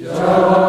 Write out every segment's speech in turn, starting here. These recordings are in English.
Shaya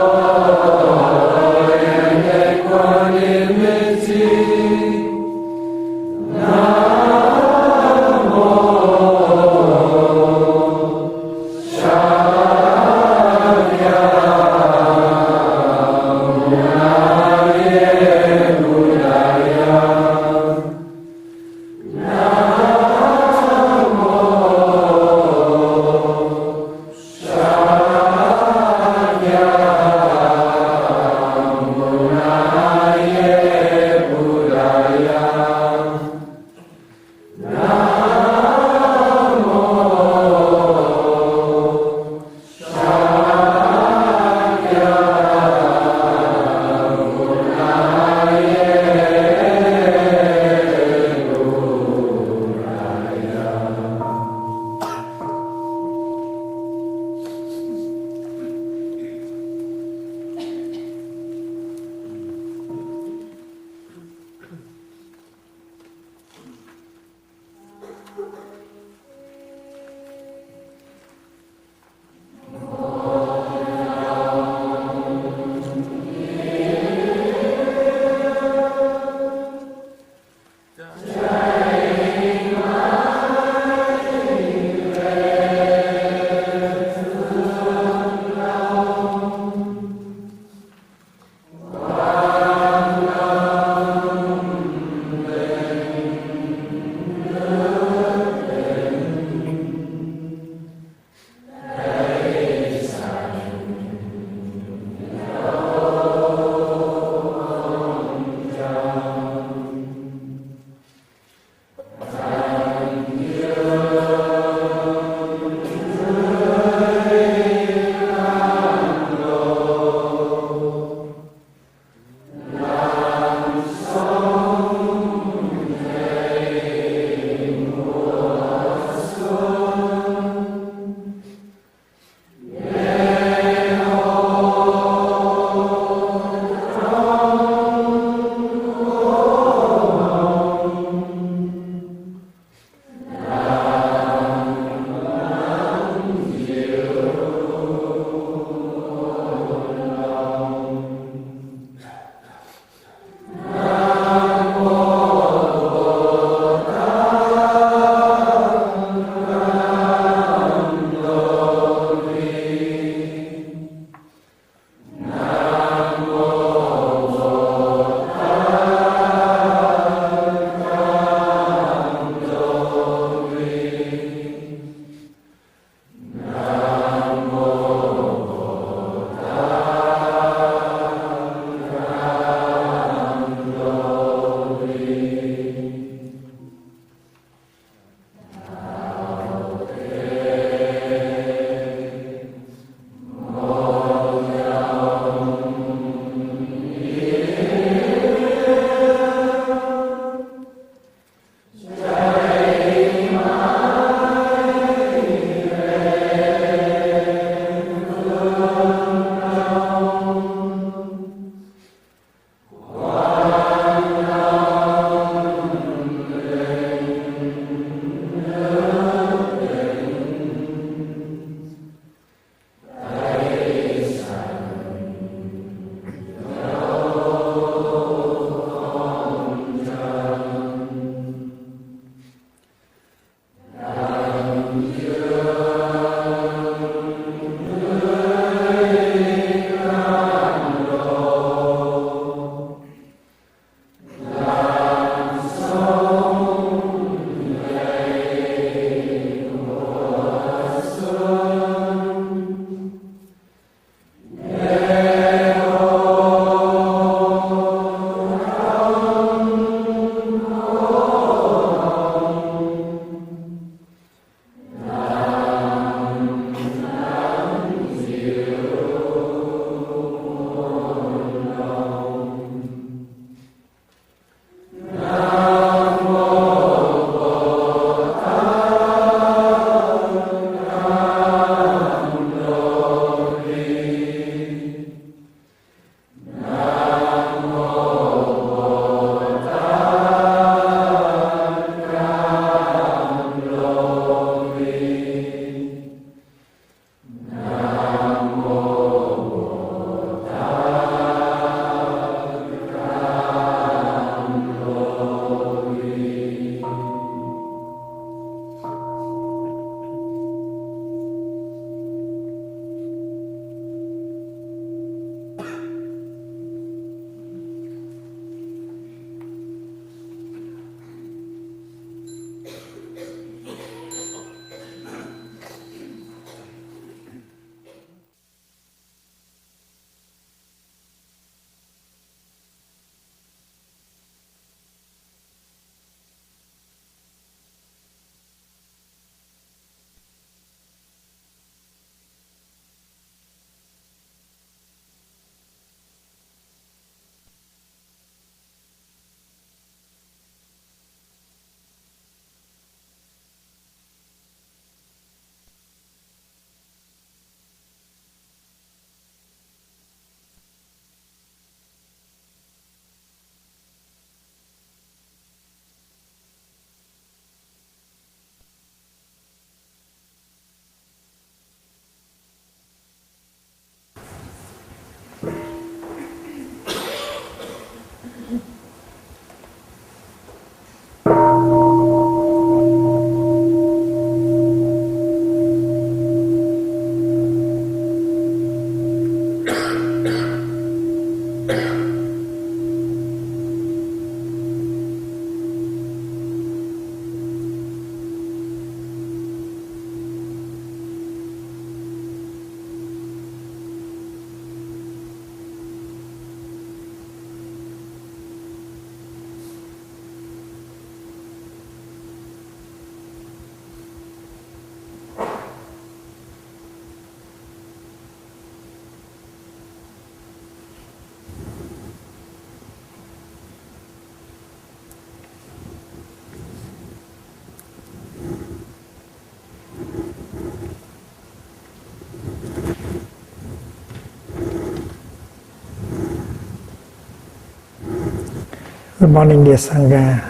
Good morning, dear Sangha.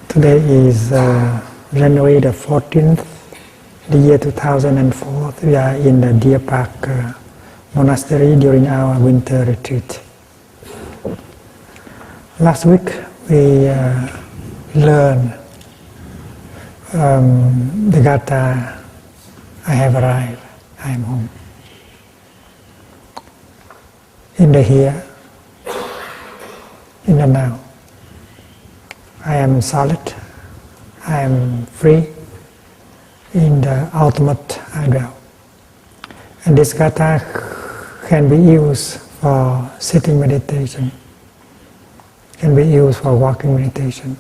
Today is January the 14th, the year 2004. We are in the Deer Park Monastery during our winter retreat. Last week we learned the Gatha, I have arrived, I am home. In the here, in the now. I am solid, I am free, in the ultimate I dwell. And this Gatha can be used for sitting meditation, can be used for walking meditation.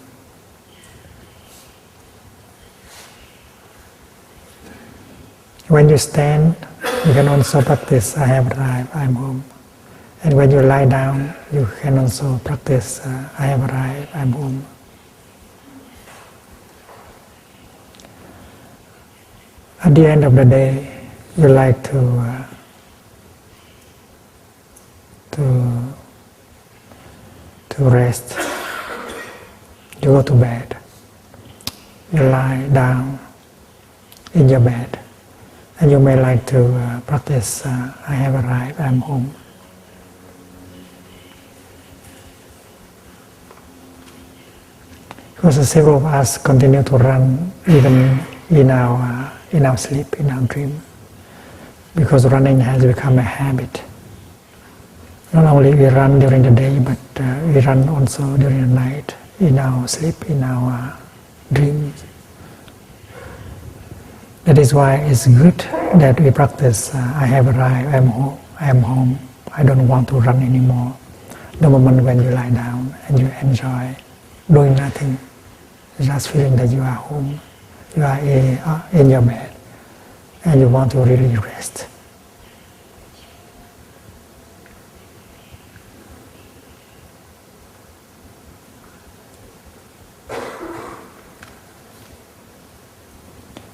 When you stand, you can also practice I have arrived, I am home. And when you lie down, you can also practice I have arrived, I am home. At the end of the day, you like to rest. You go to bed. You lie down in your bed, and you may like to practice I have arrived, I am home. Because several of us continue to run even in our sleep, in our dream, because running has become a habit. Not only we run during the day, but we run also during the night, in our sleep, in our dreams. That is why it's good that we practice I have arrived, I am home, I don't want to run anymore. The moment when you lie down and you enjoy doing nothing, just feeling that you are home, you are in your bed, and you want to really rest.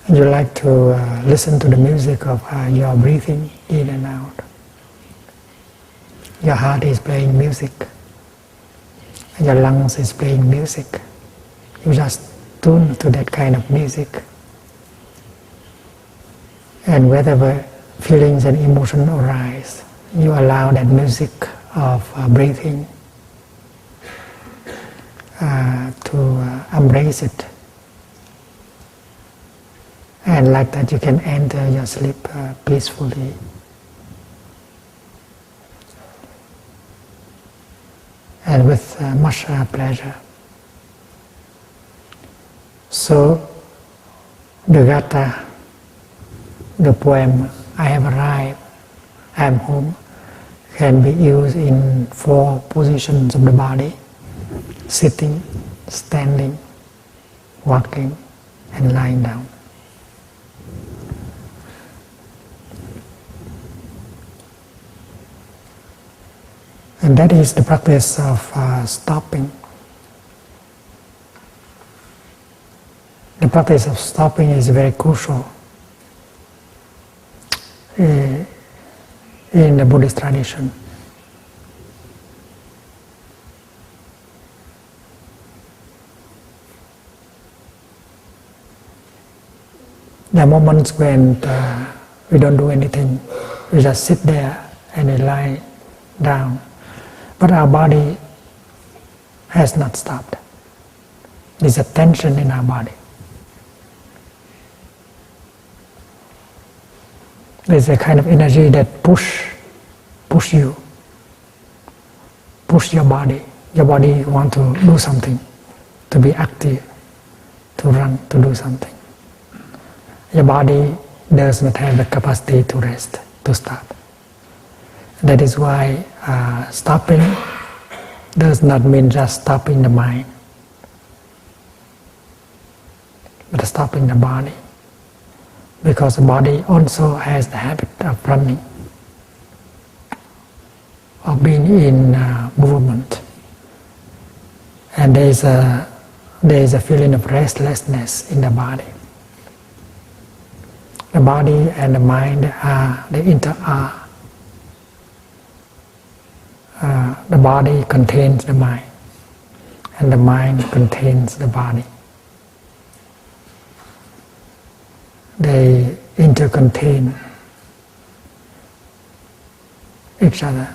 And you like to listen to the music of your breathing in and out. Your heart is playing music, and your lungs is playing music. You just tune to that kind of music. And whatever feelings and emotions arise, you allow that music of breathing to embrace it. And like that you can enter your sleep peacefully. And with much pleasure. So, the Gatha, the poem, I have arrived, I am home, can be used in 4 positions of the body: sitting, standing, walking, and lying down. And that is the practice of stopping. The practice of stopping is very crucial in the Buddhist tradition. There are moments when we don't do anything, we just sit there and we lie down, but our body has not stopped. There's a tension in our body. There's a kind of energy that push you, push your body. Your body want to do something, to be active, to run, to do something. Your body does not have the capacity to rest, to stop. That is why stopping does not mean just stopping the mind, but stopping the body. Because the body also has the habit of running, of being in movement. And there is a feeling of restlessness in the body. The body and the mind they are. The body contains the mind. and the mind contains the body. They intercontain each other.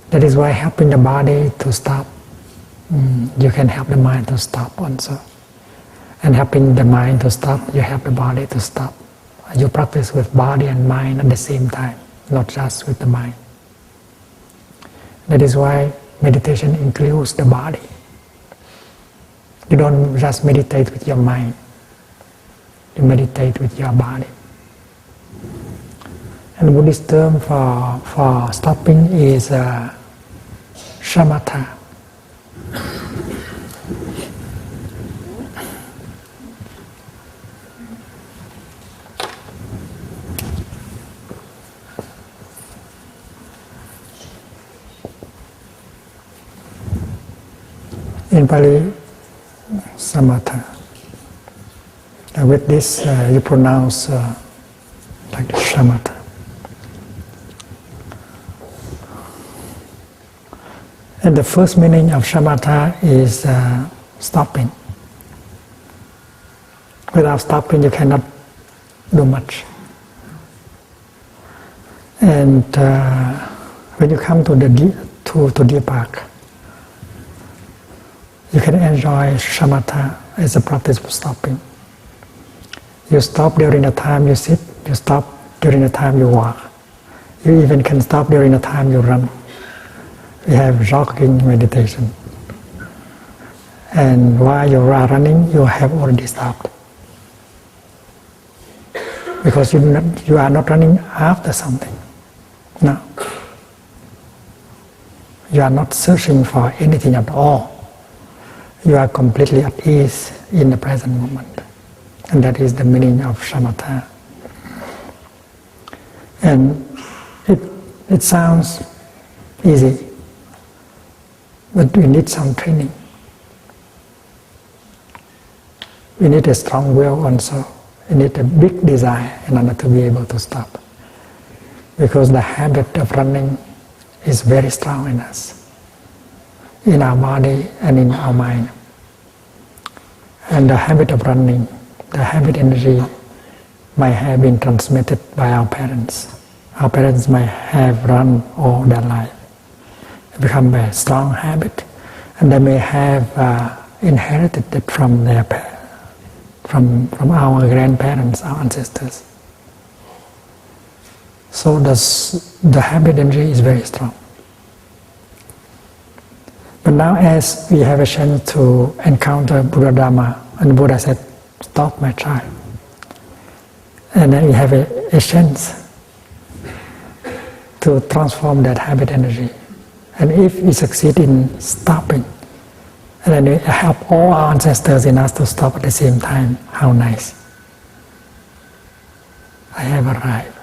That is why helping the body to stop, you can help the mind to stop also. And helping the mind to stop, you help the body to stop. You practice with body and mind at the same time, not just with the mind. That is why meditation includes the body. You don't just meditate with your mind. You meditate with your body. And the Buddhist term for stopping is shamatha. In Pali, samatha. With this, you pronounce like shamatha. And the first meaning of shamatha is stopping. Without stopping, you cannot do much. And when you come to the Deer Park, you can enjoy shamatha as a practice of stopping. You stop during the time you sit, you stop during the time you walk. You even can stop during the time you run. We have jogging meditation. And while you are running, you have already stopped. Because you are not running after something. No. You are not searching for anything at all. You are completely at ease in the present moment. And that is the meaning of shamatha. And it sounds easy, but we need some training. We need a strong will also. We need a big desire in order to be able to stop. Because the habit of running is very strong in us, in our body and in our mind. And the habit of running, the habit energy might have been transmitted by our parents. Our parents might have run all their life. It becomes a strong habit, and they may have inherited it from their from our grandparents, our ancestors. So the habit energy is very strong. But now as we have a chance to encounter Buddha Dharma, and Buddha said, "Stop, my child." And then we have a chance to transform that habit energy. And if we succeed in stopping, and then we help all our ancestors in us to stop at the same time, how nice. I have arrived.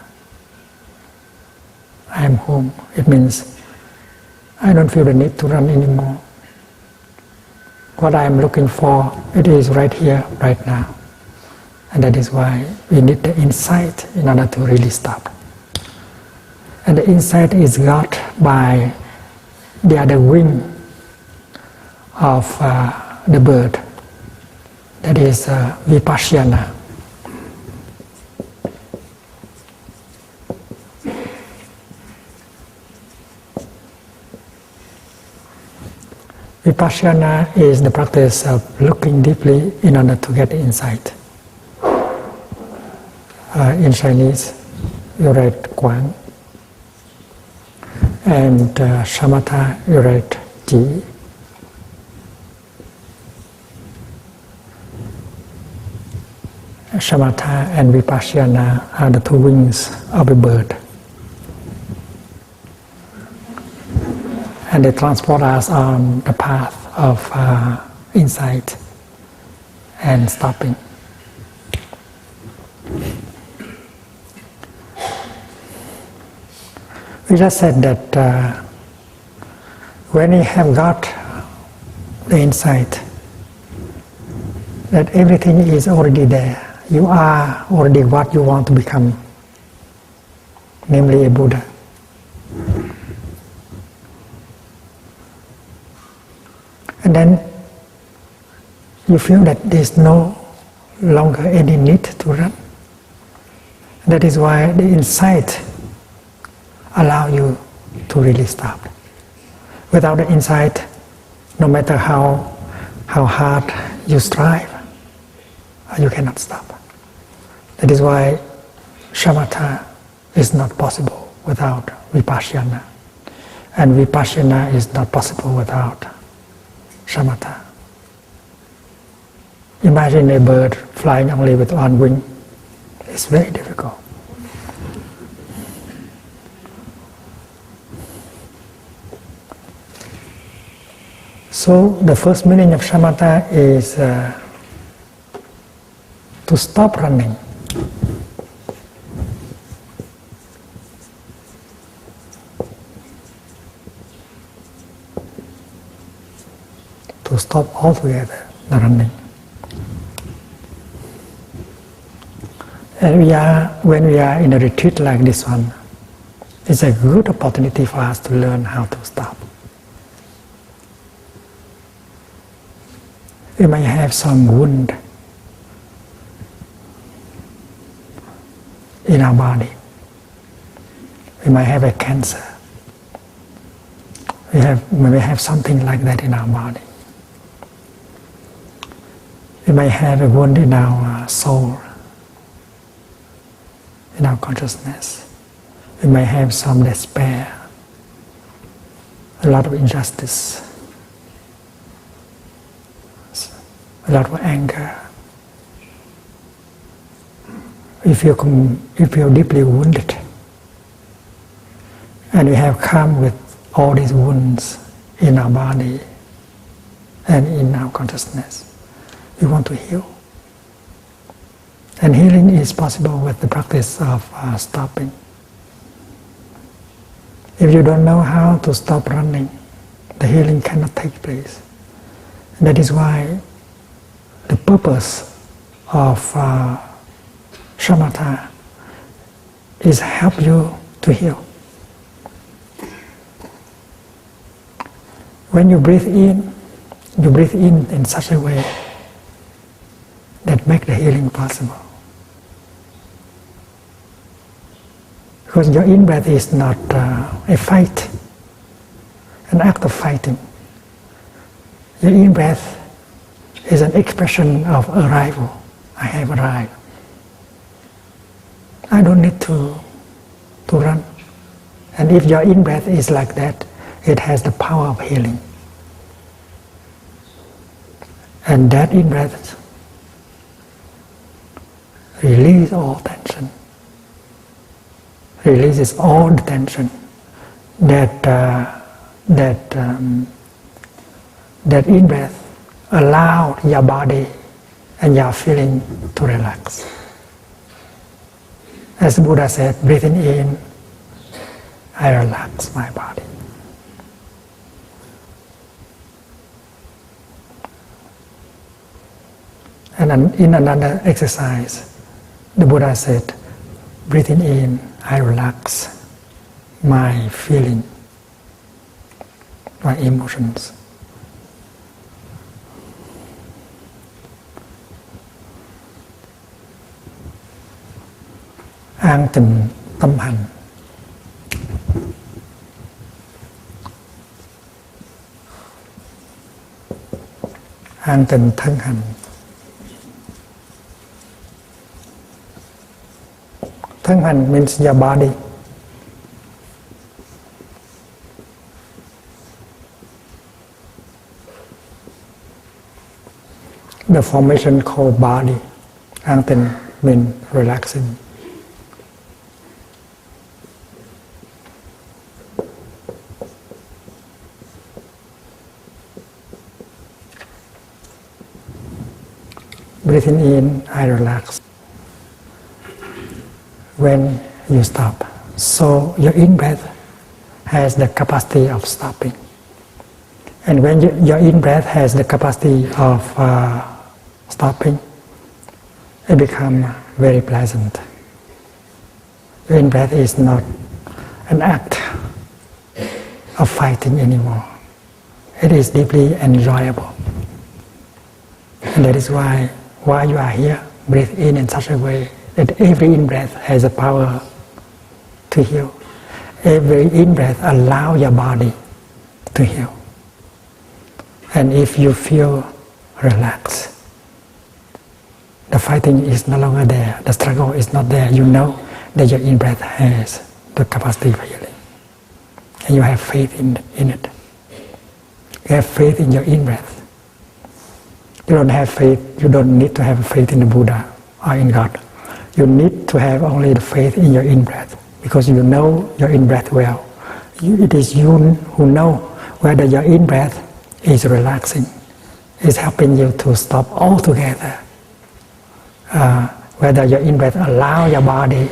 I am home. It means I don't feel the need to run anymore. What I am looking for, it is right here, right now. And that is why we need the insight in order to really stop. And the insight is got by the other wing of the bird. That is vipassana. Vipassana is the practice of looking deeply in order to get insight. In Chinese, you write Khoảnh, and shamatha, you write Ji. Shamatha and vipassana are the two wings of a bird. And they transport us on the path of insight and stopping. We just said that when you have got the insight that everything is already there, you are already what you want to become, namely a Buddha. And then you feel that there's no longer any need to run. That is why the insight allows you to really stop. Without the insight, no matter how hard you strive, you cannot stop. That is why shamatha is not possible without vipassana. And vipassana is not possible without shamatha. Imagine a bird flying only with one wing. It's very difficult. So the first meaning of shamatha is to stop running. To stop altogether the running. And when we are in a retreat like this one, it's a good opportunity for us to learn how to stop. We may have some wound in our body. We might have a cancer. We may have something like that in our body. We may have a wound in our soul, in our consciousness. We may have some despair, a lot of injustice, a lot of anger. We feel deeply wounded. And we have come with all these wounds in our body and in our consciousness. We want to heal. And healing is possible with the practice of stopping. If you don't know how to stop running, the healing cannot take place. And that is why the purpose of shamatha is help you to heal. When you breathe in such a way that make the healing possible. Because your in-breath is not a fight, an act of fighting. Your in-breath is an expression of arrival. I have arrived. I don't need to run. And if your in-breath is like that, it has the power of healing. And that in-breath releases all tension. Releases all the tension that in-breath allow your body and your feeling to relax. As the Buddha said, breathing in, I relax my body. And in another exercise, the Buddha said, breathing in, I relax my feeling, my emotions. An tịnh tâm hành. An tịnh thân hành. Thân hành means your body. The formation called body. An tịnh means relaxing. Breathing in, I relax. When you stop. So your in-breath has the capacity of stopping. And when your in-breath has the capacity of stopping, it becomes very pleasant. Your in-breath is not an act of fighting anymore. It is deeply enjoyable. And that is why while you are here, breathe in such a way that every in-breath has the power to heal. Every in-breath allows your body to heal. And if you feel relaxed, the fighting is no longer there, the struggle is not there, you know that your in-breath has the capacity for healing. And you have faith in it. You have faith in your in-breath. You don't have faith, you don't need to have faith in the Buddha or in God. You need to have only the faith in your in-breath, because you know your in-breath well. It is you who know whether your in-breath is relaxing, is helping you to stop altogether, whether your in-breath allows your body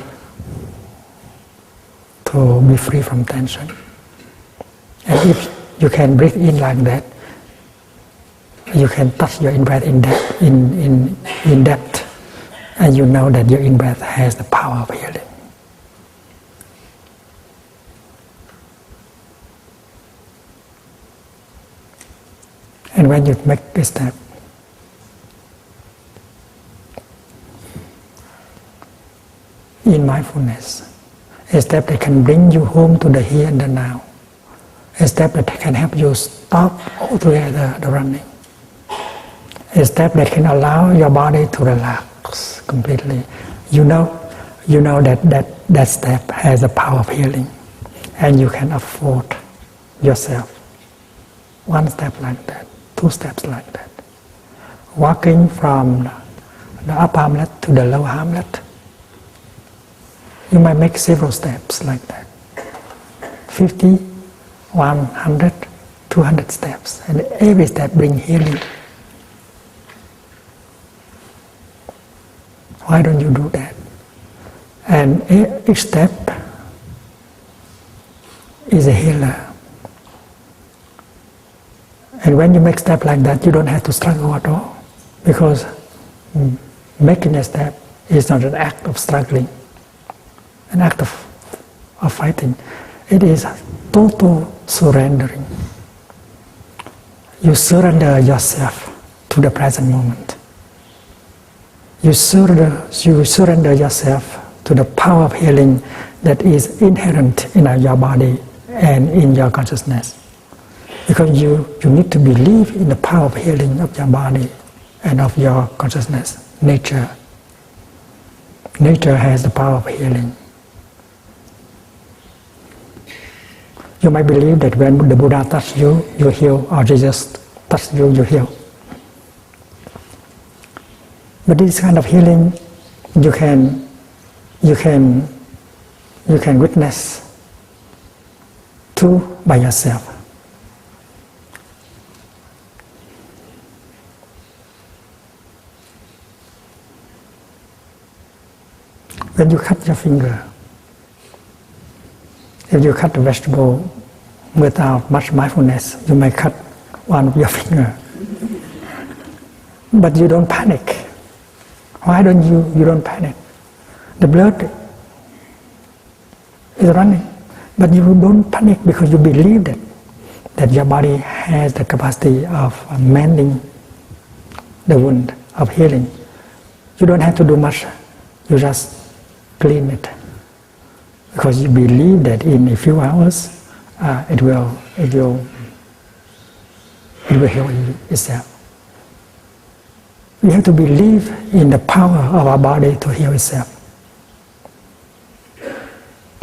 to be free from tension. And if you can breathe in like that, you can touch your in-breath in depth, and you know that your in-breath has the power of healing. And when you make a step, in mindfulness, a step that can bring you home to the here and the now, a step that can help you stop altogether the running, a step that can allow your body to relax completely. You know that step has the power of healing, and you can afford yourself one step like that, 2 steps like that. Walking from the upper armlet to the lower armlet, you might make several steps like that. 50, 100, 200 steps, and every step brings healing. Why don't you do that? And each step is a healer. And when you make step like that, you don't have to struggle at all, because making a step is not an act of struggling, an act of fighting. It is total surrendering. You surrender yourself to the present moment. You surrender yourself to the power of healing that is inherent in your body and in your consciousness. Because you need to believe in the power of healing of your body and of your consciousness. Nature has the power of healing. You might believe that when the Buddha touched you, you heal, or Jesus touched you, you heal. But this kind of healing, you can witness to by yourself. When you cut your finger, if you cut a vegetable without much mindfulness, you may cut one of your finger. But you don't panic. Why don't you don't panic? The blood is running, but you don't panic because you believe that your body has the capacity of mending the wound, of healing. You don't have to do much. You just clean it, because you believe that in a few hours it will heal itself. We have to believe in the power of our body to heal itself.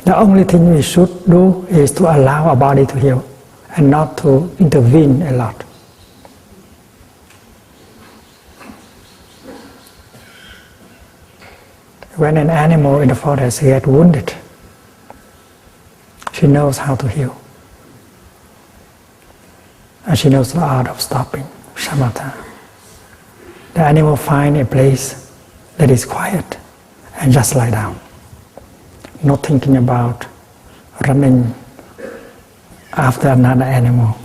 The only thing we should do is to allow our body to heal and not to intervene a lot. When an animal in the forest gets wounded, she knows how to heal. And she knows the art of stopping, shamatha. The animal finds a place that is quiet and just lie down, not thinking about running after another animal,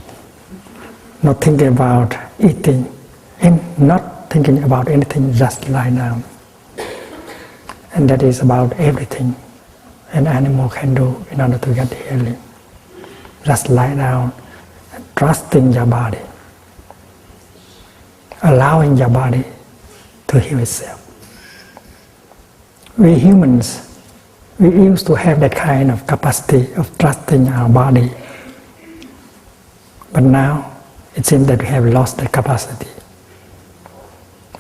not thinking about eating, and not thinking about anything, just lie down. And that is about everything an animal can do in order to get healing. Just lie down trusting your body, allowing your body to heal itself. We humans, we used to have that kind of capacity of trusting our body, but now it seems that we have lost that capacity.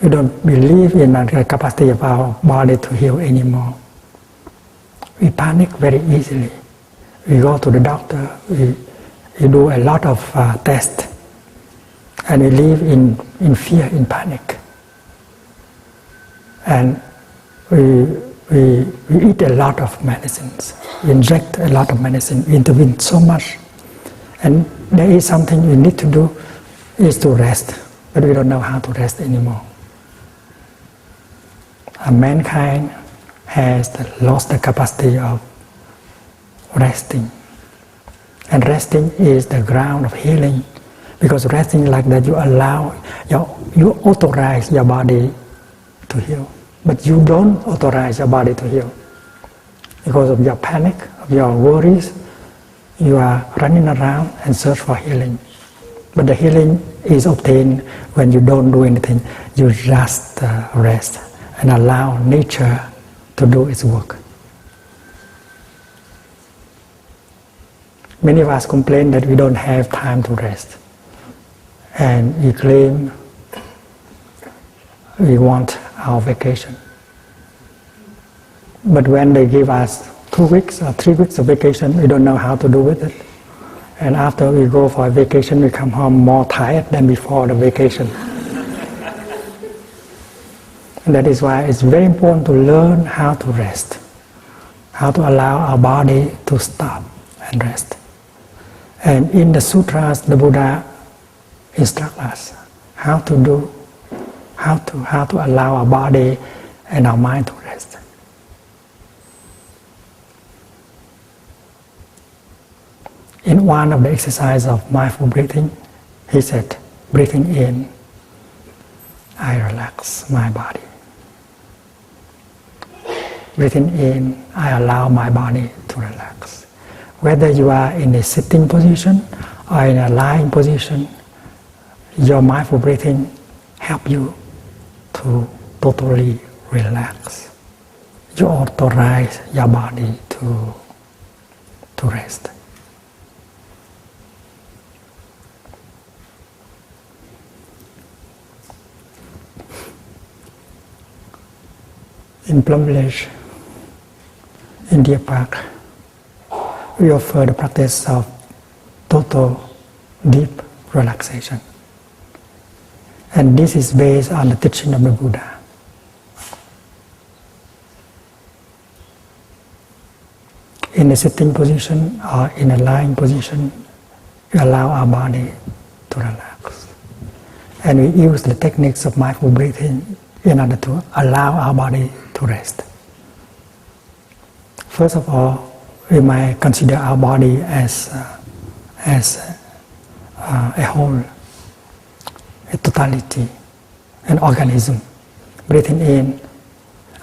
We don't believe in the capacity of our body to heal anymore. We panic very easily. We go to the doctor, we do a lot of tests, and we live in fear, in panic. And we eat a lot of medicines, we inject a lot of medicine, we intervene so much. And there is something we need to do, is to rest, but we don't know how to rest anymore. Mankind has lost the capacity of resting. And resting is the ground of healing, because resting like that you authorize your body to heal. But you don't authorize your body to heal. Because of your panic, of your worries, you are running around and search for healing. But the healing is obtained when you don't do anything. You just rest and allow nature to do its work. Many of us complain that we don't have time to rest. And we claim we want our vacation. But when they give us 2 weeks or 3 weeks of vacation, we don't know how to do with it. And after we go for a vacation, we come home more tired than before the vacation. And that is why it's very important to learn how to rest, how to allow our body to stop and rest. And in the sutras, the Buddha instructs us how to allow our body and our mind to rest. In one of the exercises of mindful breathing, he said, breathing in, I relax my body. Breathing in, I allow my body to relax. Whether you are in a sitting position or in a lying position, your mindful breathing helps you to totally relax. You authorize your body to rest. In Plum Village, in Deer Park, we offer the practice of total deep relaxation. And this is based on the teaching of the Buddha. In a sitting position or in a lying position, we allow our body to relax. And we use the techniques of mindful breathing in order to allow our body to rest. First of all, we might consider our body as a whole, a totality, an organism. Breathing in,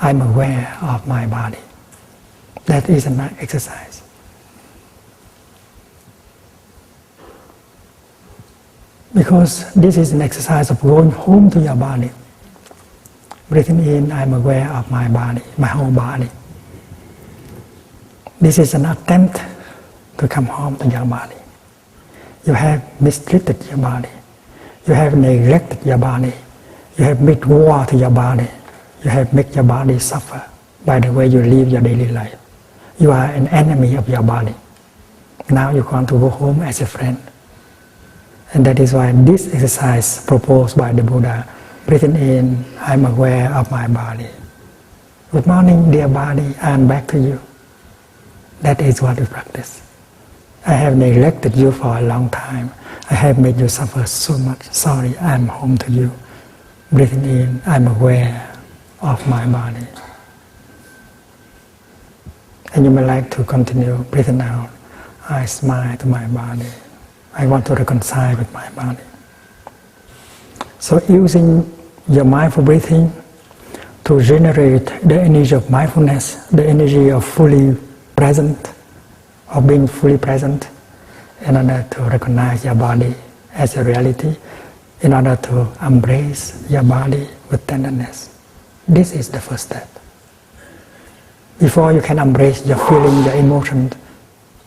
I'm aware of my body. That is an exercise. Because this is an exercise of going home to your body. Breathing in, I'm aware of my body, my whole body. This is an attempt to come home to your body. You have mistreated your body. You have neglected your body. You have made war to your body. You have made your body suffer by the way you live your daily life. You are an enemy of your body. Now you want to go home as a friend. And that is why this exercise proposed by the Buddha, breathing in, I'm aware of my body. Good morning, dear body, I'm back to you. That is what we practice. I have neglected you for a long time. I have made you suffer so much. Sorry, I'm home to you. Breathing in, I'm aware of my body. And you may like to continue breathing out. I smile to my body. I want to reconcile with my body. So using your mindful breathing to generate the energy of mindfulness, the energy of fully present, of being fully present, in order to recognize your body as a reality, in order to embrace your body with tenderness. This is the first step. Before you can embrace your feeling, your emotions,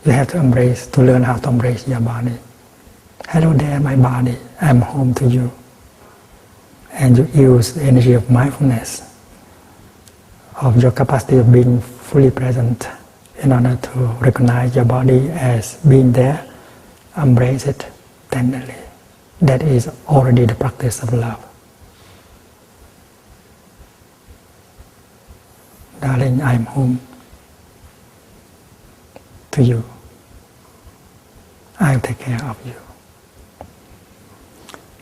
you have to learn how to embrace your body. Hello there, my body, I'm home to you. And you use the energy of mindfulness, of your capacity of being fully present, in order to recognize your body as being there, embrace it tenderly. That is already the practice of love. Darling, I am home to you. I'll take care of you.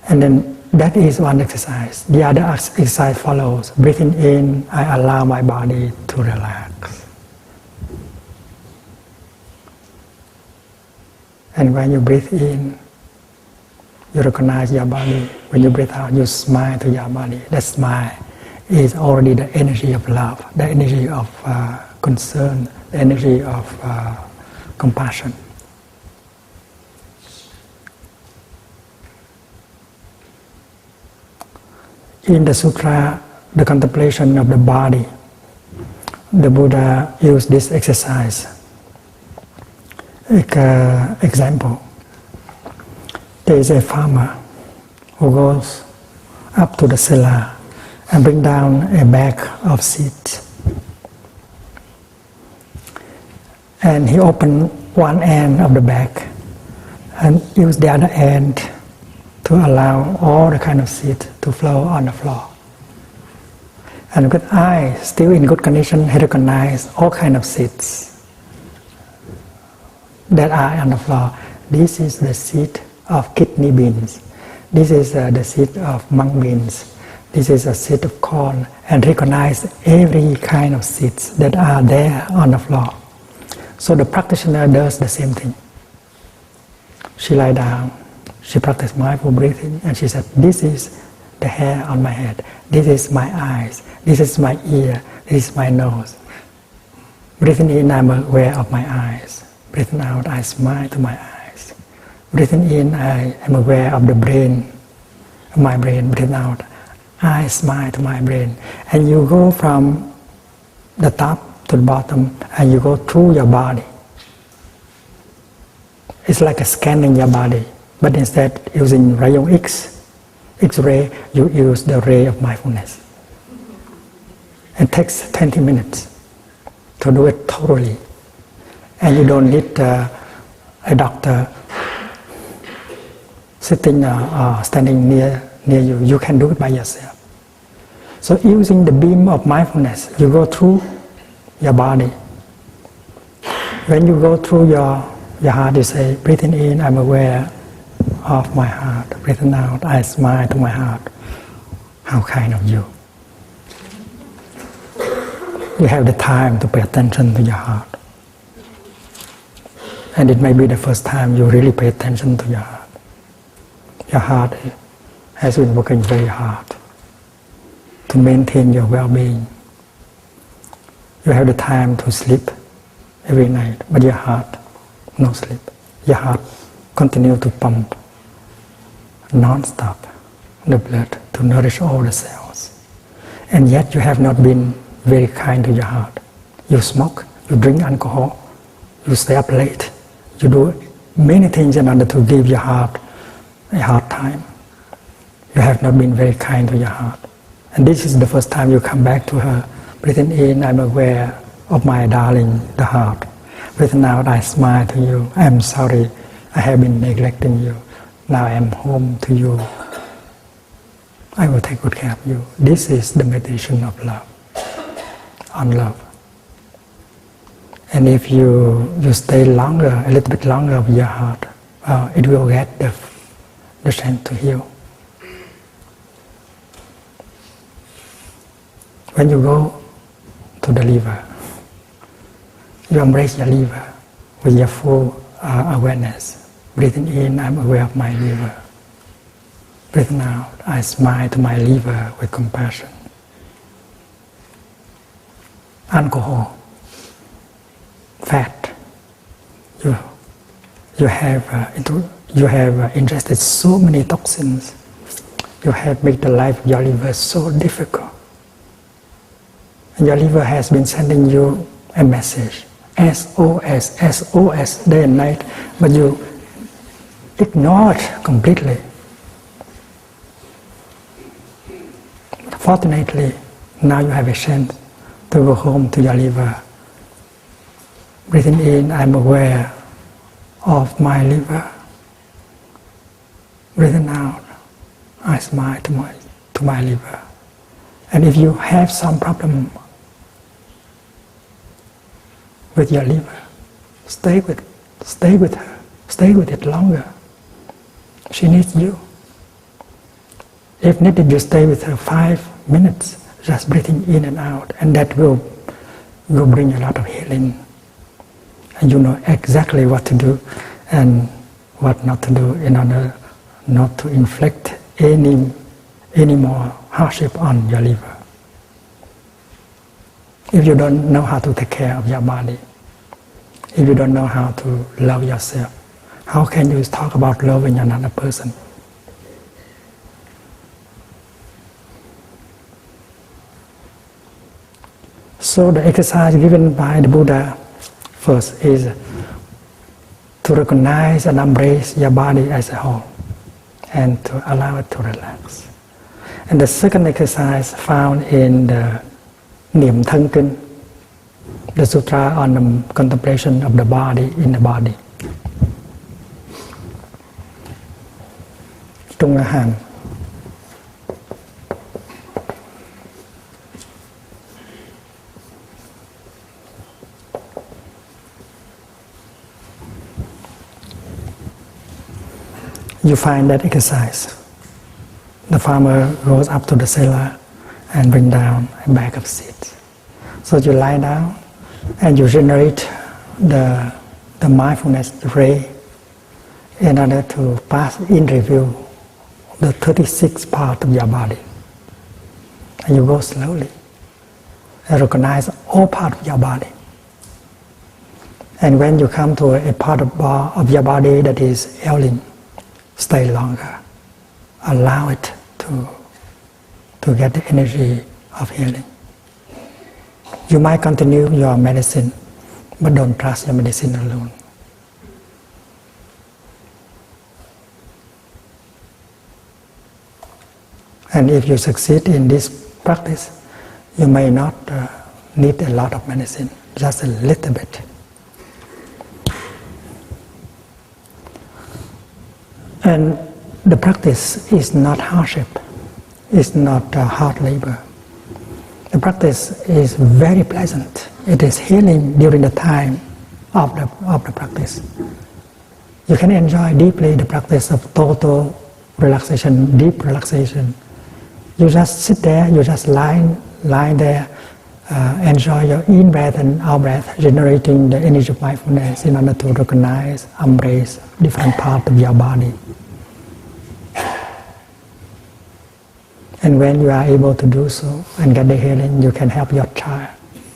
And then that is one exercise. The other exercise follows. Breathing in, I allow my body to relax. And when you breathe in, you recognize your body. When you breathe out, you smile to your body. That smile is already the energy of love, the energy of concern, the energy of compassion. In the sutra, the contemplation of the body, the Buddha used this exercise. Example, there is a farmer who goes up to the cellar and bring down a bag of seeds. And he opened one end of the bag and used the other end to allow all the kind of seed to flow on the floor. And with eye still in good condition, he recognized all kind of seeds that are on the floor. This is the seed of kidney beans. This is the seed of mung beans. This is a seed of corn. And recognize every kind of seeds that are there on the floor. So the practitioner does the same thing. She lie down. She practiced mindful breathing, and she said, this is the hair on my head, this is my eyes, this is my ear, this is my nose. Breathing in, I'm aware of my eyes. Breathing out, I smile to my eyes. Breathing in, I am aware of the brain, my brain. Breathing out, I smile to my brain. And you go from the top to the bottom, and you go through your body. It's like a scanning your body. But instead, using rayon X-ray, you use the ray of mindfulness. It takes 20 minutes to do it thoroughly. And you don't need a doctor sitting or standing near you. You can do it by yourself. So using the beam of mindfulness, you go through your body. When you go through your heart, you say, breathing in, I'm aware of my heart. Breathing out, I smile to my heart. How kind of you. You have the time to pay attention to your heart. And it may be the first time you really pay attention to your heart. Your heart has been working very hard to maintain your well-being. You have the time to sleep every night, but your heart, no sleep. Your heart continue to pump non-stop the blood to nourish all the cells. And yet you have not been very kind to your heart. You smoke, you drink alcohol, you stay up late, you do many things in order to give your heart a hard time. You have not been very kind to your heart. And this is the first time you come back to her. Breathing in, I'm aware of my darling, the heart. Breathing out, I smile to you. I'm sorry, I have been neglecting you. Now I am home to you. I will take good care of you. This is the meditation of love, on love. And if you stay longer, a little bit longer with your heart, it will get the strength to heal. When you go to the liver, you embrace your liver with your full awareness. Breathing in, I'm aware of my liver. Breathing out, I smile to my liver with compassion. Alcohol, fat, you you have ingested so many toxins. You have made the life of your liver so difficult. And your liver has been sending you a message, SOS, SOS, day and night, but you ignore it completely. Fortunately, now you have a chance to go home to your liver. Breathing in, I'm aware of my liver. Breathing out, I smile to my liver. And if you have some problem with your liver, stay with her, stay with it longer. She needs you. If needed, you stay with her 5 minutes, just breathing in and out, and that will bring a lot of healing. And you know exactly what to do and what not to do in order not to inflict any more hardship on your liver. If you don't know how to take care of your body, if you don't know how to love yourself, how can you talk about loving another person? So the exercise given by the Buddha first is to recognize and embrace your body as a whole and to allow it to relax. And the second exercise found in the Niệm Thân Kinh, the sutra on the contemplation of the body in the body. Trung Nga Hàn. You find that exercise. The farmer goes up to the cellar and bring down a bag of seeds. So you lie down and you generate the mindfulness ray in order to pass in review the 36 parts of your body. And you go slowly and recognize all parts of your body. And when you come to a part of your body that is ailing, stay longer. Allow it to get the energy of healing. You might continue your medicine, but don't trust your medicine alone. And if you succeed in this practice, you may not need a lot of medicine, just a little bit. And the practice is not hardship, it's not hard labor. The practice is very pleasant. It is healing during the time of the practice. You can enjoy deeply the practice of total relaxation, deep relaxation. You just sit there, you just lie there, enjoy your in breath and out breath, generating the energy of mindfulness in order to recognize, embrace different parts of your body. And when you are able to do so and get the healing, you can help your child,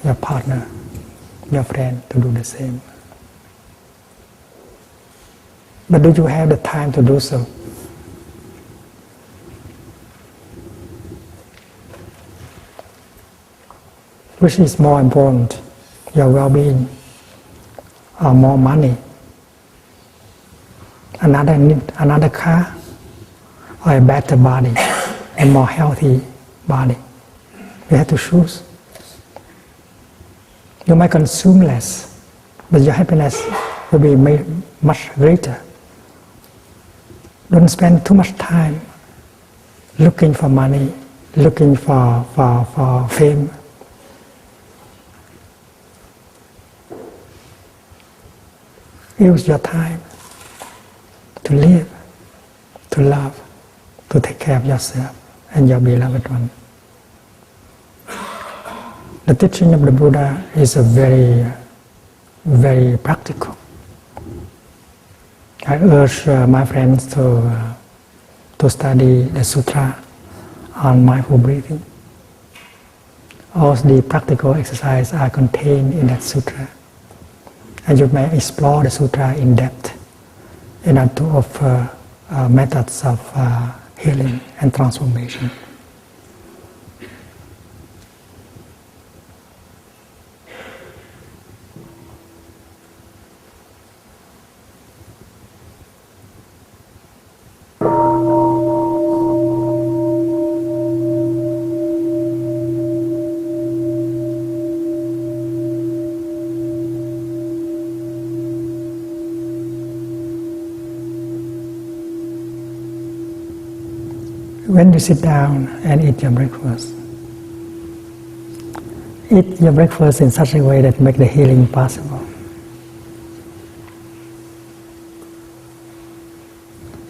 your partner, your friend to do the same. But do you have the time to do so? Which is more important, your well-being or more money? Another car or a better body? A more healthy body. You have to choose. You might consume less, but your happiness will be much greater. Don't spend too much time looking for money, looking for fame. Use your time to live, to love, to take care of yourself and your beloved one. The teaching of the Buddha is a very, very practical. I urge my friends to study the sutra on mindful breathing. All the practical exercises are contained in that sutra. And you may explore the sutra in depth in order to offer methods of healing and transformation. When you sit down and eat your breakfast, eat your breakfast in such a way that make the healing possible.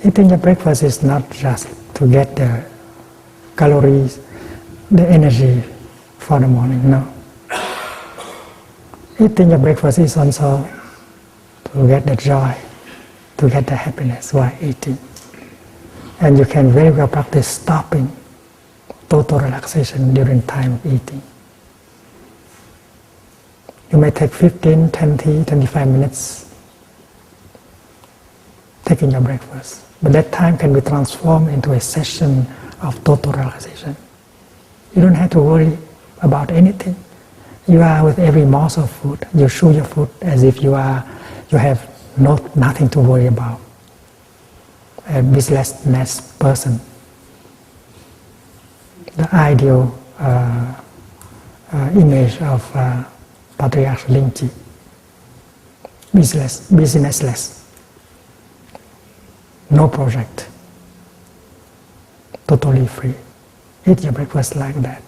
Eating your breakfast is not just to get the calories, the energy for the morning, no. Eating your breakfast is also to get the joy, to get the happiness while eating. And you can very well practice stopping, total relaxation during time of eating. You may take 15, 20, 25 minutes taking your breakfast. But that time can be transformed into a session of total relaxation. You don't have to worry about anything. You are with every morsel of food. You chew your food as if you have nothing to worry about. A businessless person. The ideal image of Patriarch Lingji. Businessless. No project. Totally free. Eat your breakfast like that.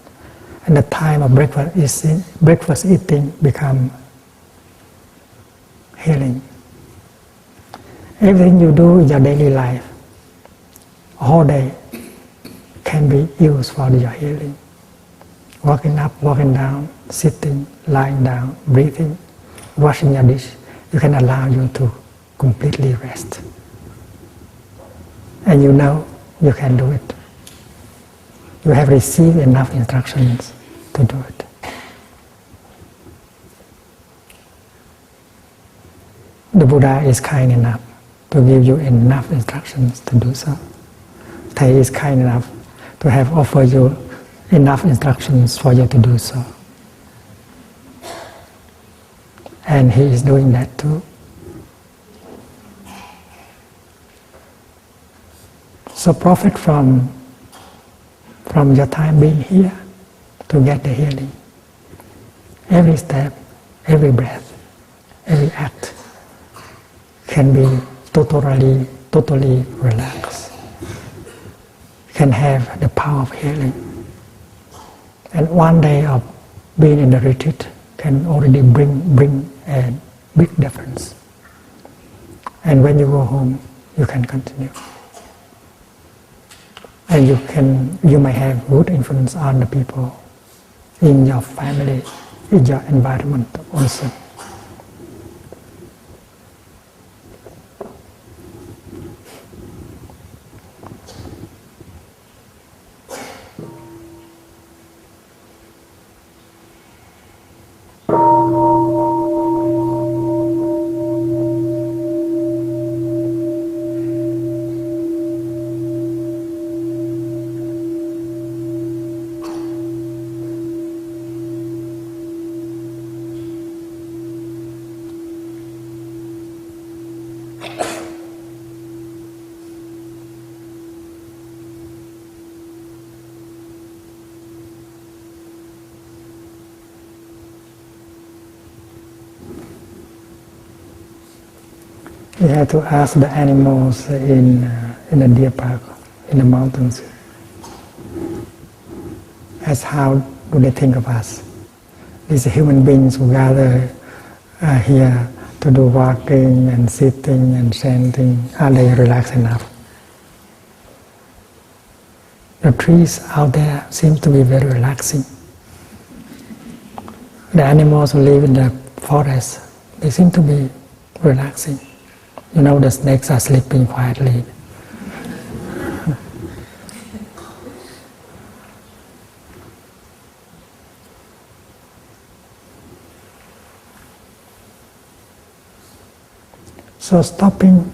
And the time of breakfast eating become healing. Everything you do in your daily life, all day, can be used for your healing. Walking up, walking down, sitting, lying down, breathing, washing your dish, you can allow you to completely rest. And you know you can do it. You have received enough instructions to do it. The Buddha is kind enough to give you enough instructions to do so. Thầy is kind enough to have offered you enough instructions for you to do so. And he is doing that too. So profit from your time being here to get the healing. Every step, every breath, every act can be totally relaxed. Can have the power of healing. And one day of being in the retreat can already bring a big difference. And when you go home, you can continue. And you may have good influence on the people in your family, in your environment also. We had to ask the animals in the deer park, in the mountains, as how do they think of us? These human beings who gather here to do walking and sitting and chanting, are they relaxed enough? The trees out there seem to be very relaxing. The animals who live in the forest, they seem to be relaxing. You know, the snakes are sleeping quietly. So stopping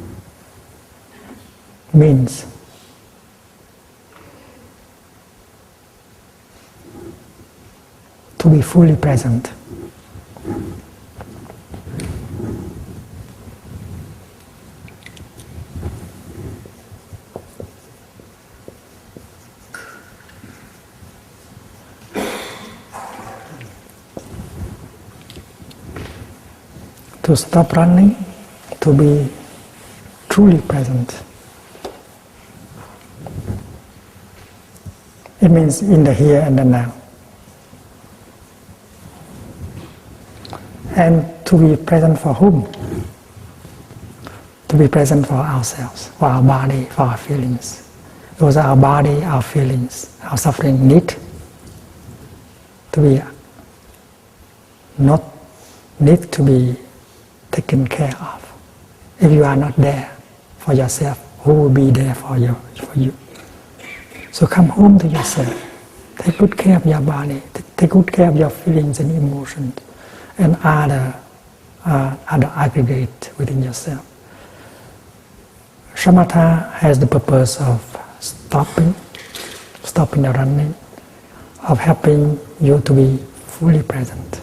means to be fully present. To stop running, to be truly present. It means in the here and the now. And to be present for whom? To be present for ourselves, for our body, for our feelings. Because our body, our feelings, our suffering need to be to be taken care of. If you are not there for yourself, who will be there for you? So come home to yourself. Take good care of your body. Take good care of your feelings and emotions and other aggregate within yourself. Shamatha has the purpose of stopping the running, of helping you to be fully present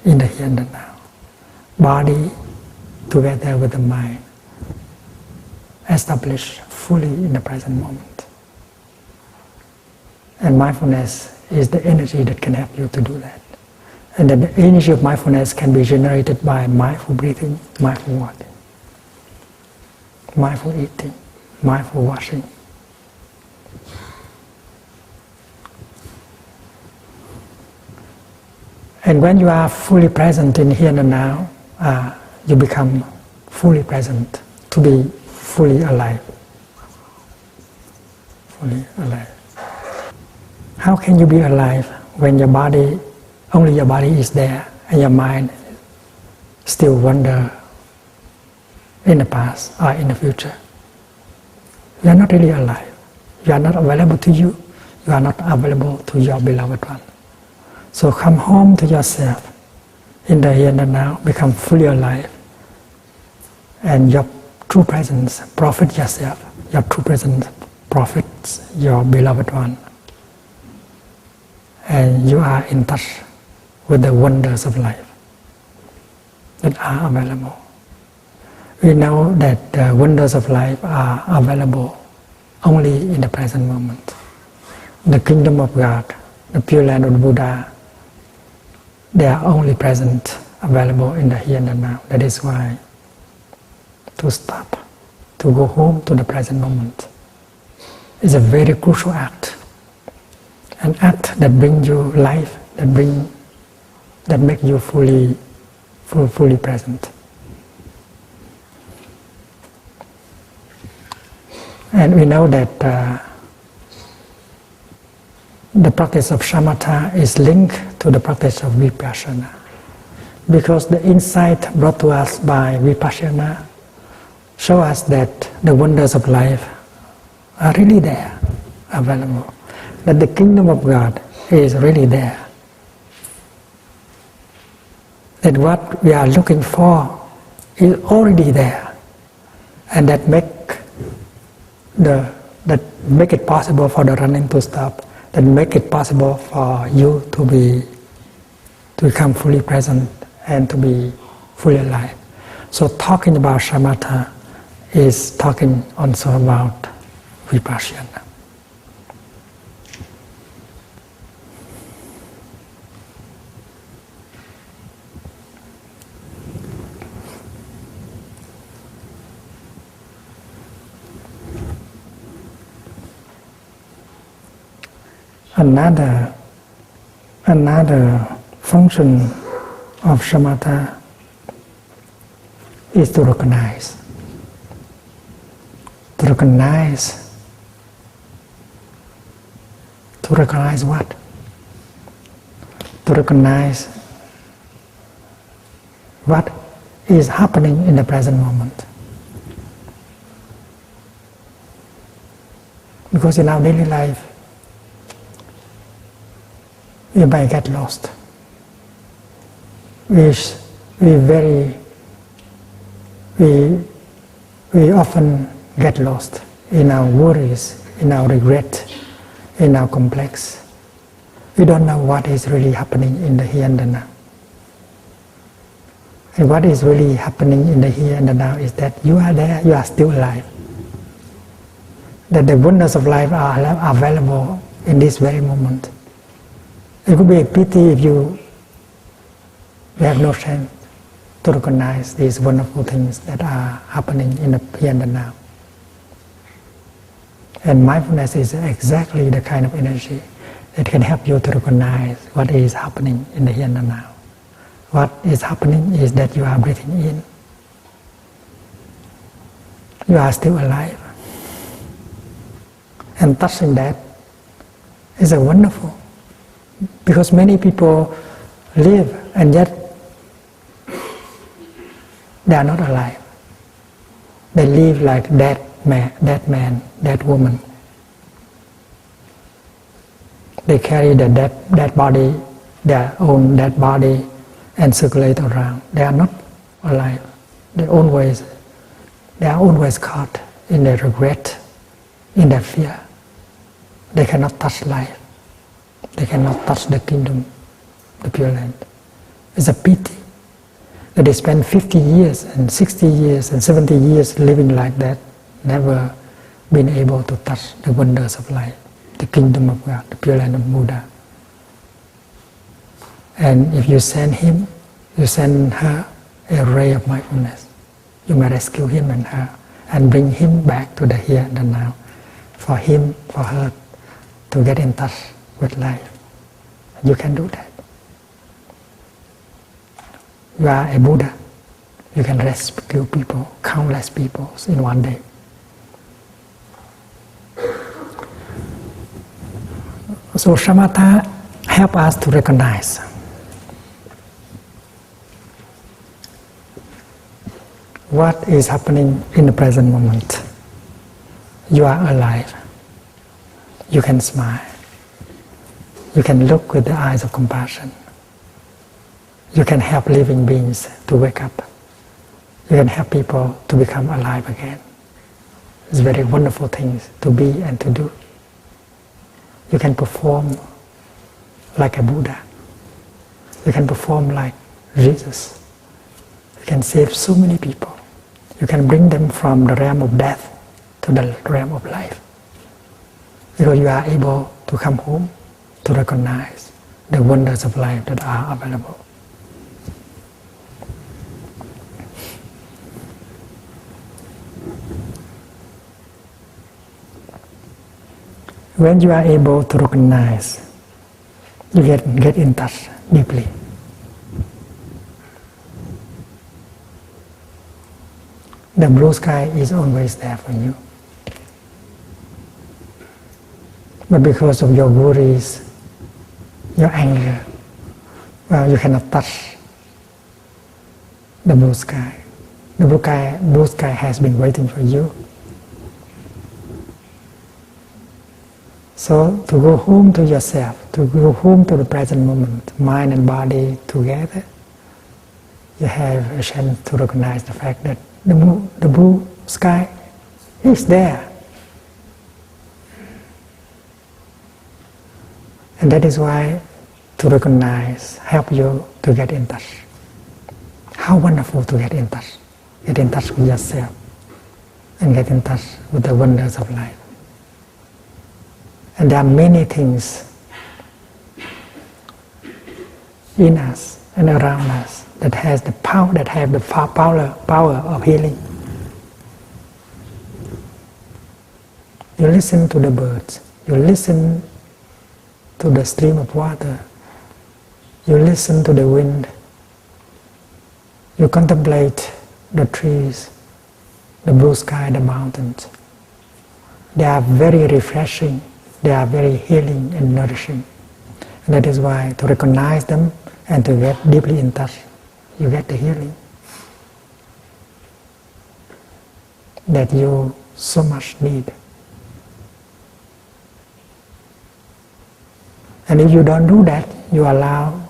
in the here and the now. Body together with the mind, established fully in the present moment. And mindfulness is the energy that can help you to do that. And then the energy of mindfulness can be generated by mindful breathing, mindful walking, mindful eating, mindful washing. And when you are fully present in here and now, you become fully present, to be fully alive. Fully alive. How can you be alive when only your body is there and your mind still wander in the past or in the future? You are not really alive. You are not available to you. You are not available to your beloved one. So come home to yourself in the here and the now, become fully alive, and your true presence profit yourself. Your true presence profits your beloved one, and you are in touch with the wonders of life that are available. We know that the wonders of life are available only in the present moment. The kingdom of God, the pure land of the Buddha, they are only present, available in the here and the now. That is why to stop, to go home to the present moment is a very crucial act. An act that brings you life, that makes you fully present. And we know that the practice of shamatha is linked to the practice of vipassana, because the insight brought to us by vipassana show us that the wonders of life are really there, available, that the kingdom of God is really there, that what we are looking for is already there, and that make it possible for the running to stop, that make it possible for you to become fully present and to be fully alive. So talking about shamatha is talking also about vipassana. Another function of shamatha is to recognize. To recognize what? To recognize what is happening in the present moment. Because in our daily life, we might get lost. We often get lost in our worries, in our regret, in our complex. We don't know what is really happening in the here and the now. And what is really happening in the here and the now is that you are there, you are still alive. That the wonders of life are available in this very moment. It would be a pity if you have no chance to recognize these wonderful things that are happening in the here and the now. And mindfulness is exactly the kind of energy that can help you to recognize what is happening in the here and the now. What is happening is that you are breathing in. You are still alive. And touching that is a wonderful. Because many people live and yet they are not alive. They live like dead man, dead woman. They carry the dead body, their own dead body, and circulate around. They are not alive. They are always caught in their regret, in their fear. They cannot touch life. They cannot touch the kingdom, the Pure Land. It's a pity that they spend 50 years and 60 years and 70 years living like that, never been able to touch the wonders of life, the kingdom of God, the Pure Land of Buddha. And if you send him, you send her a ray of mindfulness, you may rescue him and her and bring him back to the here and the now, for him, for her to get in touch with life. You can do that. You are a Buddha. You can rescue people, countless people in one day. So shamatha helps us to recognize what is happening in the present moment. You are alive. You can smile. You can look with the eyes of compassion. You can help living beings to wake up. You can help people to become alive again. It's very wonderful things to be and to do. You can perform like a Buddha. You can perform like Jesus. You can save so many people. You can bring them from the realm of death to the realm of life. Because you are able to come home to recognize the wonders of life that are available. When you are able to recognize, you get in touch deeply. The blue sky is always there for you. But because of your worries, your anger, well, you cannot touch the blue sky. The blue sky has been waiting for you. So to go home to yourself, to go home to the present moment, mind and body together, you have a chance to recognize the fact that the blue sky is there. And that is why to recognize help you to get in touch. How wonderful to get in touch. Get in touch with yourself and get in touch with the wonders of life. And there are many things in us and around us that has the power, that have the power of healing. You listen to the birds. You listen to the stream of water. You listen to the wind. You contemplate the trees, the blue sky, the mountains. They are very refreshing. They are very healing and nourishing. And that is why to recognize them and to get deeply in touch, you get the healing that you so much need. And if you don't do that, you allow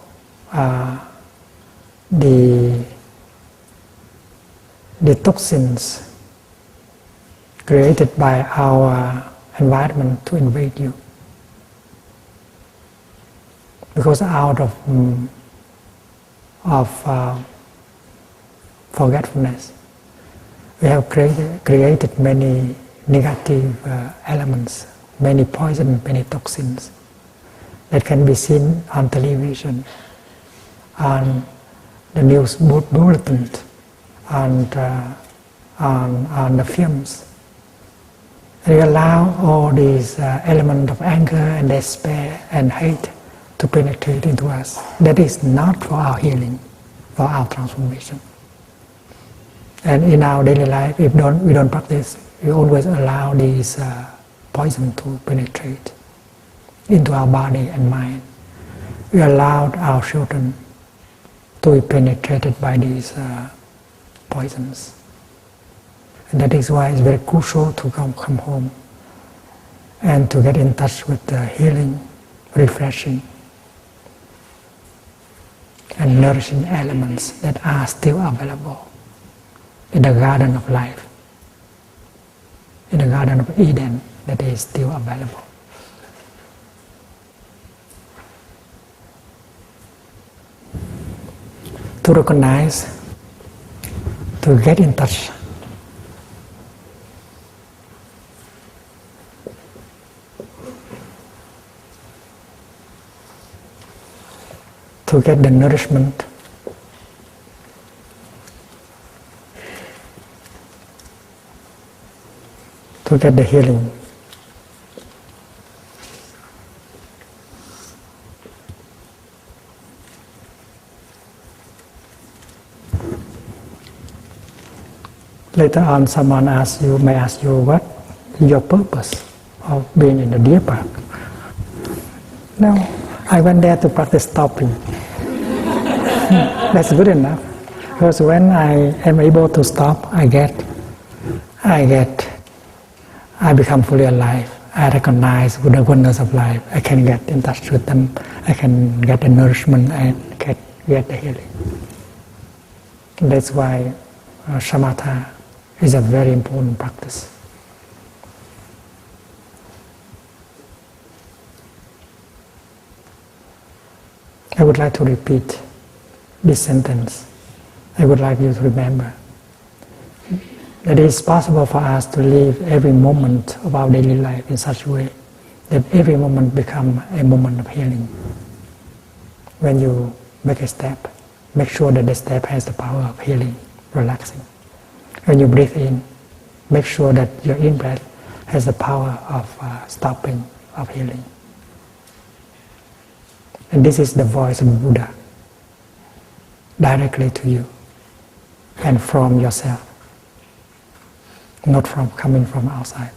the toxins created by our environment to invade you. Because out of forgetfulness, we have created many negative elements, many poison, many toxins that can be seen on television, on the news bulletins, on the films. We allow all these elements of anger and despair and hate to penetrate into us. That is not for our healing, for our transformation. And in our daily life, if we don't practice, we always allow these poison to penetrate into our body and mind. We allowed our children to be penetrated by these poisons. And that is why it's very crucial to come home and to get in touch with the healing, refreshing, and nourishing elements that are still available in the garden of life, in the garden of Eden that is still available. To recognize, to get in touch, to get the nourishment, to get the healing. Later on, someone may ask you, what is your purpose of being in the deer park? No, I went there to practice stopping. That's good enough. Because when I am able to stop, I become fully alive. I recognize the wonders of life. I can get in touch with them. I can get the nourishment and get the healing. That's why shamatha is a very important practice. I would like to repeat this sentence. I would like you to remember that it is possible for us to live every moment of our daily life in such a way that every moment becomes a moment of healing. When you make a step, make sure that the step has the power of healing, relaxing. When you breathe in, make sure that your in-breath has the power of stopping, of healing. And this is the voice of Buddha, directly to you and from yourself, not coming from outside.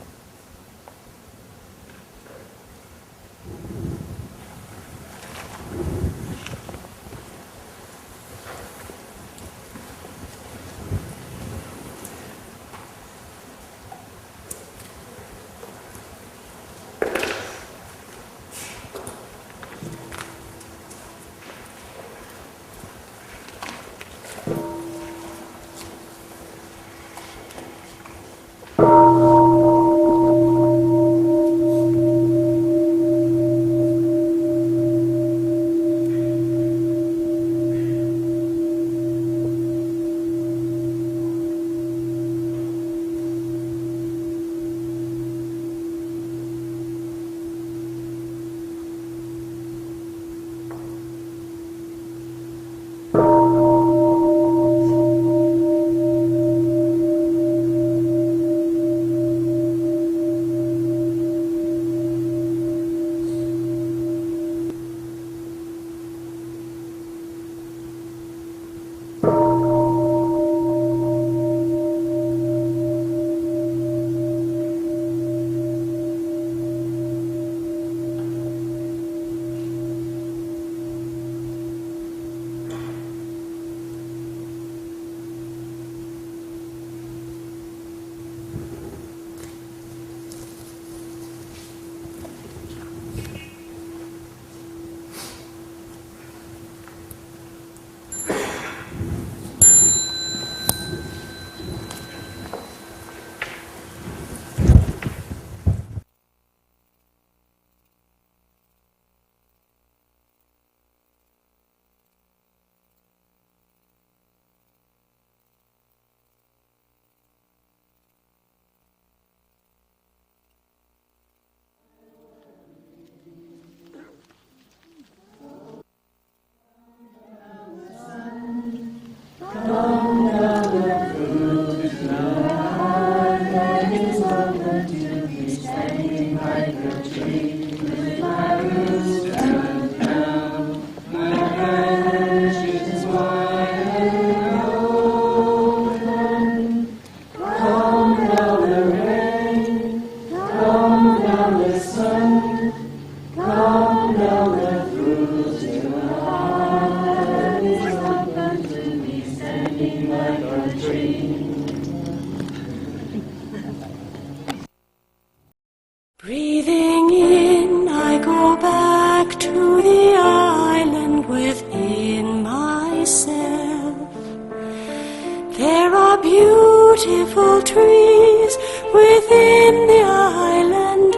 beautiful trees within the island.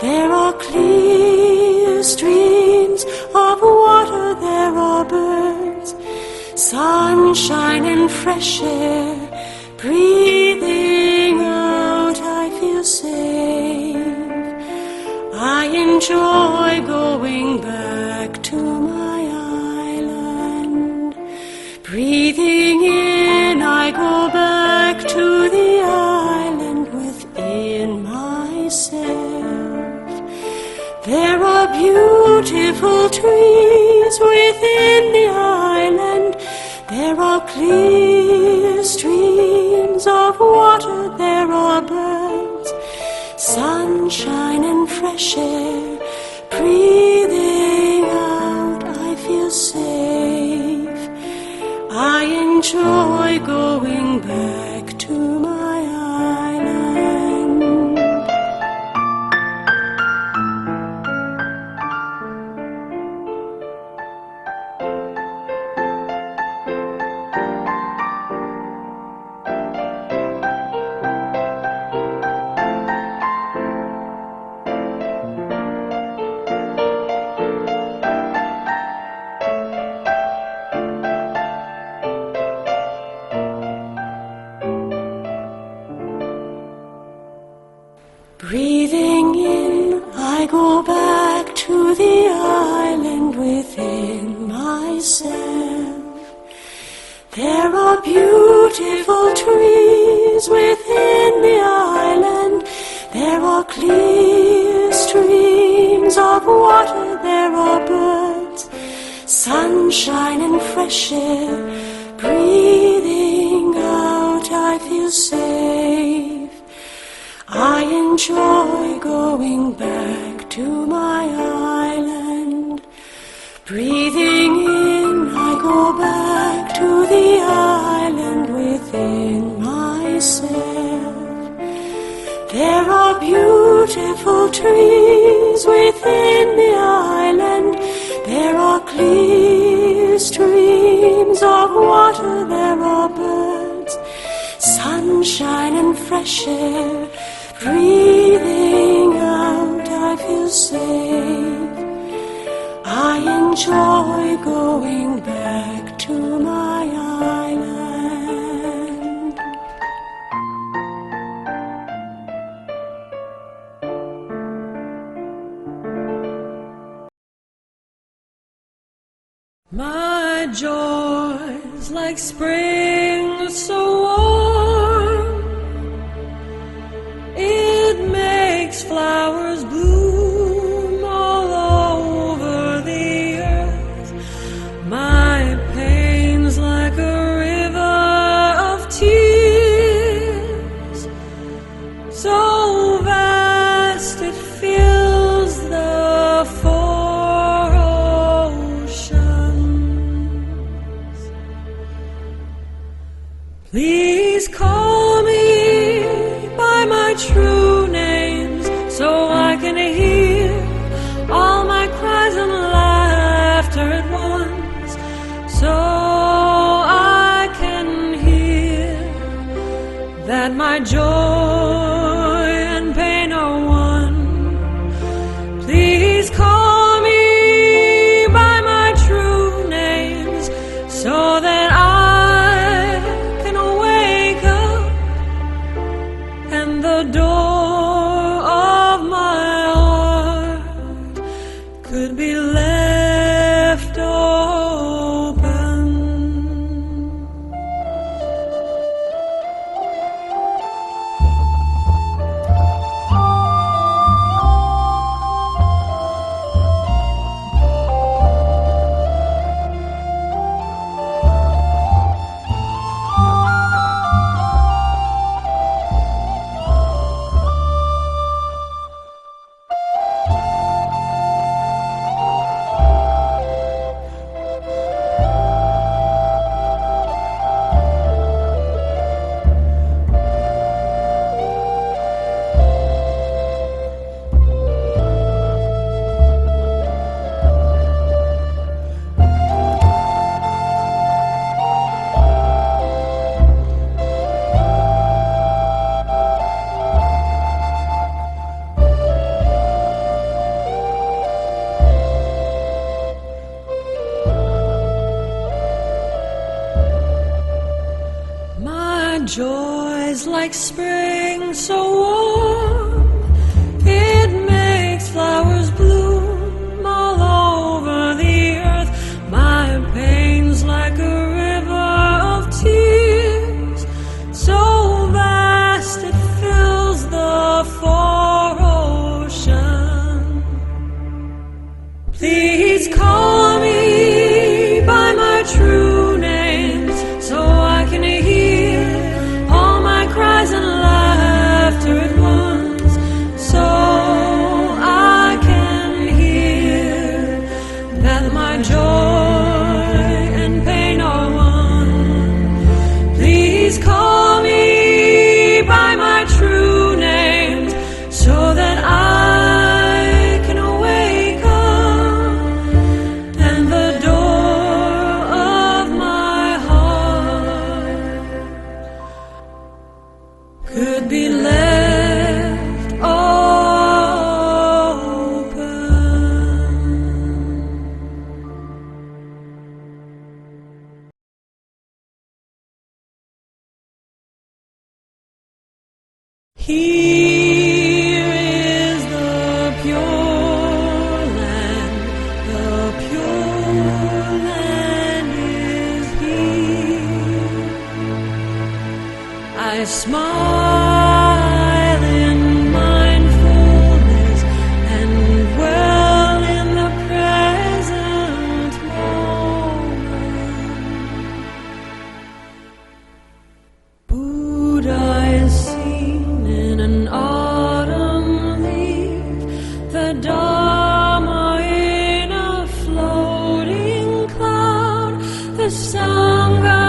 There are clear streams of water, there are birds, sunshine and fresh air. Breathing out, I feel safe. I enjoy going back to my island. Breathing in, I go back to the island within myself. There are beautiful trees within the island. There are clear streams of water, there are birds, sunshine and fresh air. Breathing out, I feel safe. I enjoy going back to my island. Breathing in, I go back to the island within myself. There are beautiful trees within the island. There are clear streams of water, there are birds, sunshine and fresh air. Breathing out, I feel safe. I enjoy going back to my island. Breathing in, I go back to the island within myself. There are beautiful trees within the island. There are clear streams of water, there are birds, sunshine and fresh air. Breathing out, I feel safe. I enjoy going back to my island. My joy's like spring so warm. It makes flowers bloom all over the earth. My pain's like a river of tears, so vast it fills the four oceans. Please call me by my true names, so I can hear all my cries and laughter at once, so I can hear that my joy and pain are one. Please call me by my true names, so that I can wake up and the door of my heart could be left open. like spring so warm, it makes flowers bloom all over the earth. My pain's like a river of tears, so vast it fills the four oceans. Please call me by my true names, so I can hear all my cries and laughter at once, so I can hear that my joy and pain are one. Please call me by my true names, so that I can wake up and the door of my heart could be left open. Here is the pure land, the pure land is here. I smile in mindfulness and dwell in the present moment. Buddha is seen in an autumn leaf, the Dharma in a floating cloud, the Sangha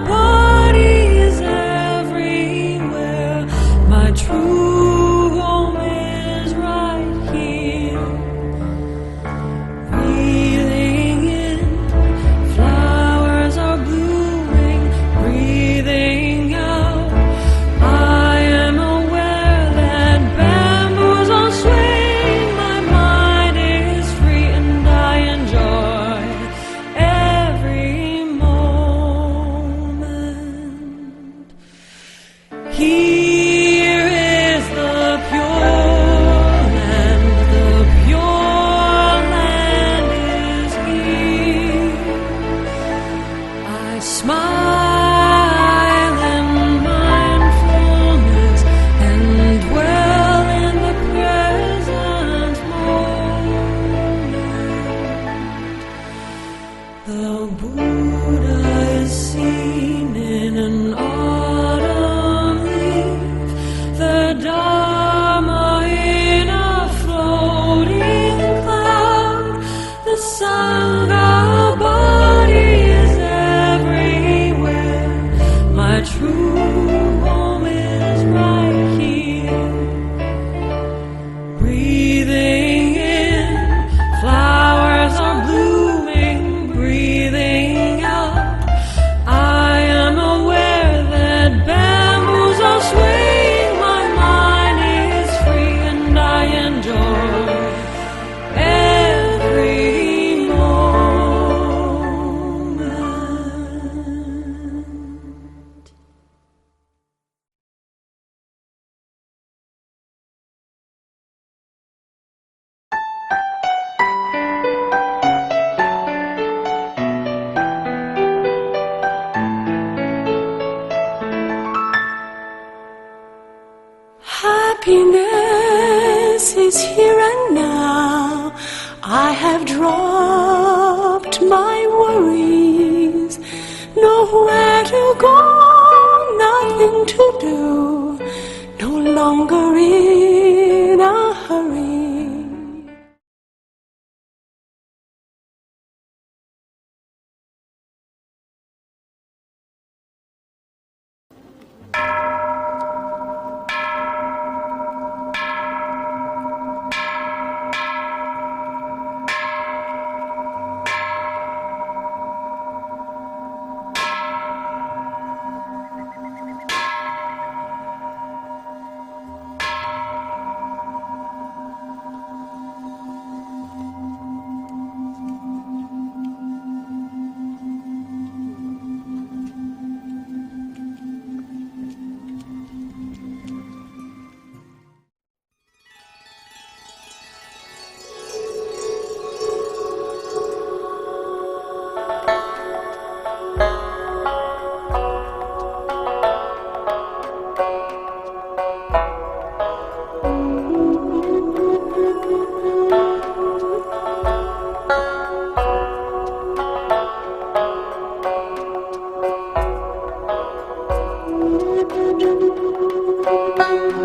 bodies everywhere. My true home is right here. Breathing in, flowers are blooming. Breathing out, I am aware that bamboos are swaying. My mind is free and I enjoy every moment. Here is the pure land, the pure land is here. I smile in mindfulness and dwell in the present moment. The Buddha is seen in an autumn leaf, the Dharma in a floating cloud, the Sangha body is everywhere. My true home is right here. Breathing in, flowers are blooming. Breathing out, I am aware that bamboos are swaying. My mind is free and I enjoy every moment. Happiness is here and now. I have dropped my worries. Nowhere to go, nothing to do. No longer in a hurry. Thank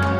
you.